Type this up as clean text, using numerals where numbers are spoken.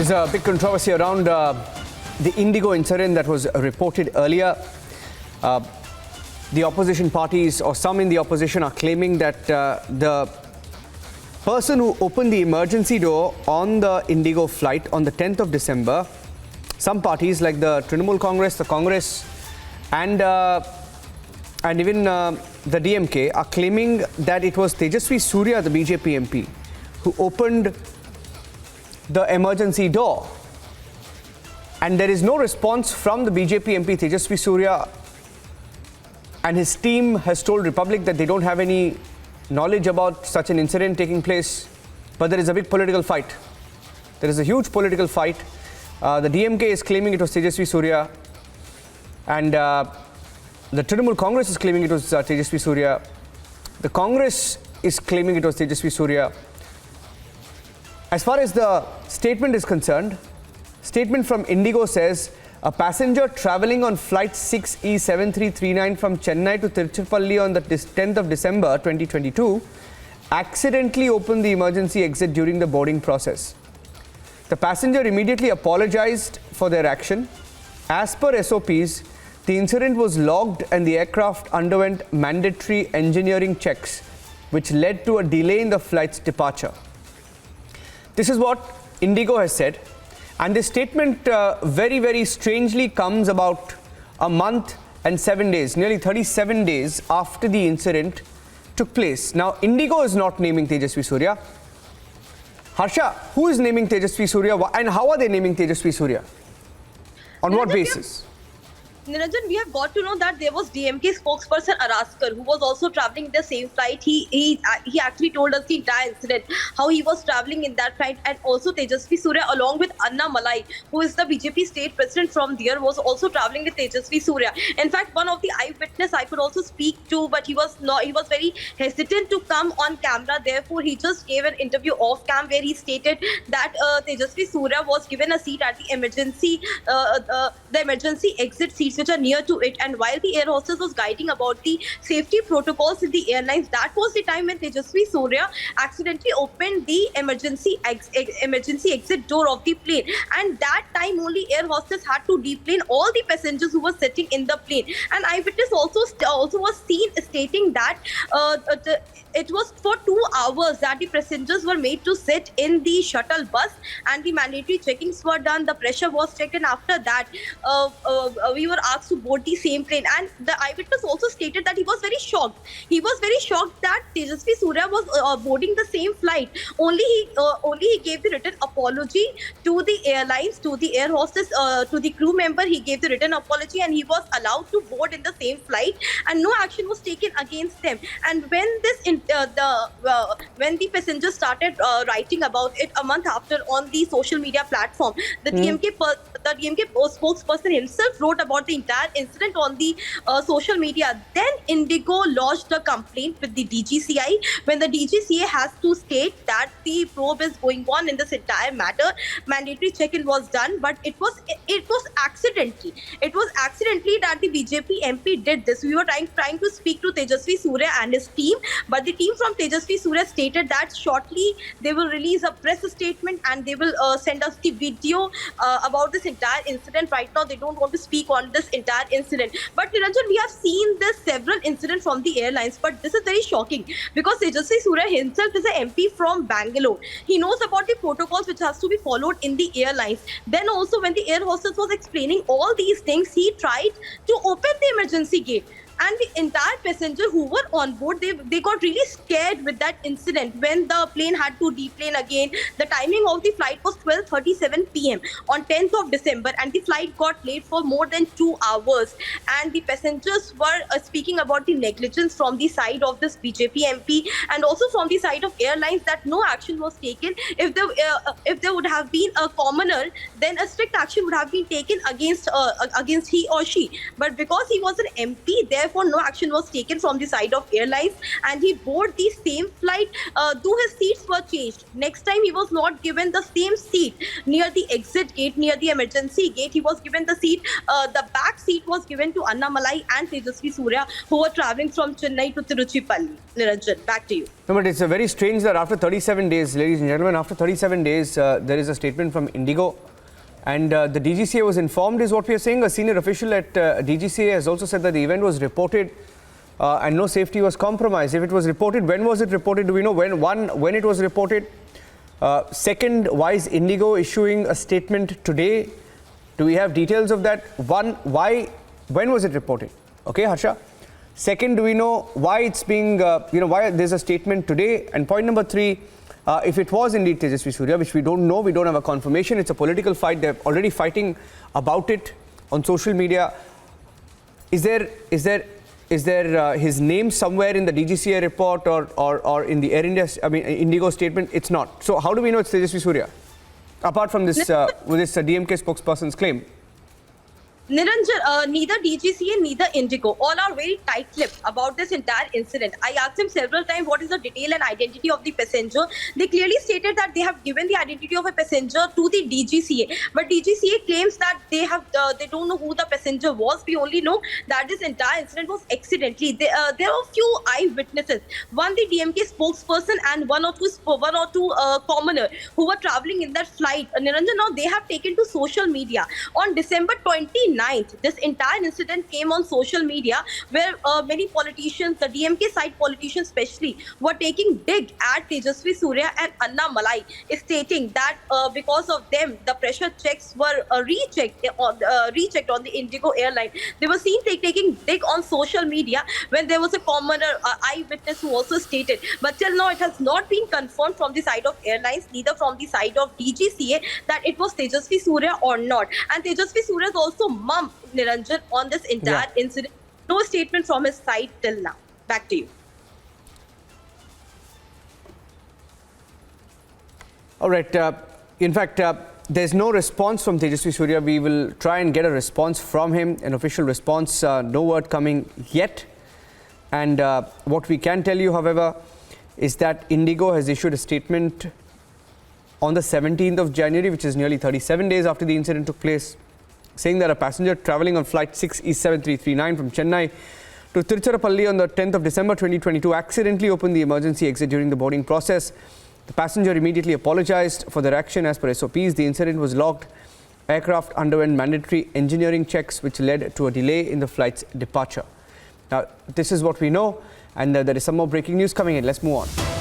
There's a big controversy around the IndiGo incident that was reported earlier. The opposition parties or some in the opposition are claiming that the person who opened the emergency door on the IndiGo flight on the 10th of December, some parties like the Trinamool Congress, the Congress and even the DMK are claiming that it was Tejaswi Surya, the BJP MP, who opened the emergency door. And there is no response from the BJP MP Tejaswi Surya, and his team has told Republic that they don't have any knowledge about such an incident taking place. But there is a big political fight. There is a huge political fight. The DMK is claiming it was Tejaswi Surya, and the Trinamool Congress is claiming it was Tejaswi Surya. The Congress is claiming it was Tejaswi Surya. As far as the statement is concerned, statement from IndiGo says a passenger travelling on flight 6E7339 from Chennai to Tiruchirappalli on the 10th of December 2022 accidentally opened the emergency exit during the boarding process. The passenger immediately apologized for their action. As per SOPs, the incident was logged and the aircraft underwent mandatory engineering checks, which led to a delay in the flight's departure. This is what IndiGo has said, and this statement very, very strangely comes about a month and 7 days, nearly 37 days after the incident took place. Now, IndiGo is not naming Tejaswi Surya. Harsha, who is naming Tejaswi Surya and how are they naming Tejaswi Surya? On what basis? Niranjan, we have got to know that there was DMK spokesperson Araskar who was also travelling the same flight. He actually told us the entire incident, how he was travelling in that flight, and also Tejaswi Surya along with Anna Malai, who is the BJP state president from there, was also travelling with Tejaswi Surya. In fact, one of the eyewitness I could also speak to, but he was very hesitant to come on camera. Therefore, he just gave an interview off cam where he stated that Tejaswi Surya was given a seat at the emergency exit seat which are near to it, and while the air hostess was guiding about the safety protocols in the airlines, that was the time when Tejaswi Surya accidentally opened the emergency exit door of the plane, and that time only air hostess had to deplane all the passengers who were sitting in the plane. And eyewitness also was seen stating that it was for 2 hours that the passengers were made to sit in the shuttle bus, and the mandatory checkings were done, the pressure was checked, and after that we were asked to board the same plane. And the eyewitness also stated that he was very shocked. He was very shocked that Tejaswi Surya was boarding the same flight. Only he gave the written apology to the airlines, to the air hostess, to the crew member. He gave the written apology, and he was allowed to board in the same flight, and no action was taken against them. And when when the passengers started writing about it a month after on the social media platform, the DMK spokesperson himself wrote about the entire incident on the social media. Then IndiGo lodged a complaint with the DGCI. When the DGCA has to state that the probe is going on in this entire matter, mandatory check-in was done, but it was accidentally. It was accidentally that the BJP MP did this. We were trying to speak to Tejaswi Surya and his team, but the team from Tejaswi Surya stated that shortly they will release a press statement and they will send us the video about this entire incident. Right now, they don't want to speak on this entire incident. But Niranjan, we have seen this several incidents from the airlines, but this is very shocking because Tejaswi Surya himself is an MP from Bangalore. He knows about the protocols which has to be followed in the airlines. Then also when the air hostess was explaining all these things, he tried to open the emergency gate. And the entire passenger who were on board, they got really scared with that incident when the plane had to deplane again. The timing of the flight was 12:37 p.m. on 10th of December, and the flight got late for more than 2 hours. And the passengers were speaking about the negligence from the side of this BJP MP and also from the side of airlines, that no action was taken. If there would have been a commoner, then a strict action would have been taken against he or she. But because he was an MP, therefore therefore no action was taken from the side of airlines, and he boarded the same flight, though his seats were changed. Next time he was not given the same seat near the exit gate, near the emergency gate. He was given the seat, the back seat was given to Anna Malai and Tejaswi Surya, who were traveling from Chennai to Tiruchirappalli. Niranjan, back to you. No, but it's very strange that after 37 days, ladies and gentlemen, after 37 days, there is a statement from IndiGo. And the DGCA was informed, is what we are saying. A senior official at DGCA has also said that the event was reported and no safety was compromised. If it was reported, when was it reported? Do we know when it was reported? Second, why is IndiGo issuing a statement today? Do we have details of that? When was it reported? Okay, Harsha. Second, do we know why it's being, why there's a statement today? And point number three, if it was indeed Tejaswi Surya, which we don't know, we don't have a confirmation, it's a political fight, they're already fighting about it on social media. Is there his name somewhere in the DGCA report or in the Air India, IndiGo statement? It's not. So how do we know it's Tejaswi Surya? Apart from this, this DMK spokesperson's claim. Niranjan, neither DGCA, neither IndiGo, all are very tight-lipped about this entire incident. I asked them several times what is the detail and identity of the passenger. They clearly stated that they have given the identity of a passenger to the DGCA. But DGCA claims that they don't know who the passenger was. We only know that this entire incident was accidentally. There are a few eyewitnesses. One, the DMK spokesperson, and one or two commoner who were traveling in that flight. Niranjan, now they have taken to social media. On December 29th, this entire incident came on social media, where many politicians, the DMK side politicians especially, were taking dig at Tejaswi Surya and Anna Malai, stating that because of them, the pressure checks were rechecked on the IndiGo airline. They were seen taking dig on social media when there was a commoner eyewitness who also stated. But till now, it has not been confirmed from the side of airlines, neither from the side of DGCA, that it was Tejaswi Surya or not. And Tejaswi Surya is also mum, Niranjan, on this entire incident. No statement from his side till now. Back to you. All right. In fact, there's no response from Tejaswi Surya. We will try and get a response from him, an official response. No word coming yet. And what we can tell you, however, is that IndiGo has issued a statement on the 17th of January, which is nearly 37 days after the incident took place, saying that a passenger traveling on flight 6E7339 from Chennai to Tiruchirappalli on the 10th of December 2022 accidentally opened the emergency exit during the boarding process. The passenger immediately apologized for their action as per SOPs. The incident was logged. Aircraft underwent mandatory engineering checks, which led to a delay in the flight's departure. Now, this is what we know, and there is some more breaking news coming in. Let's move on.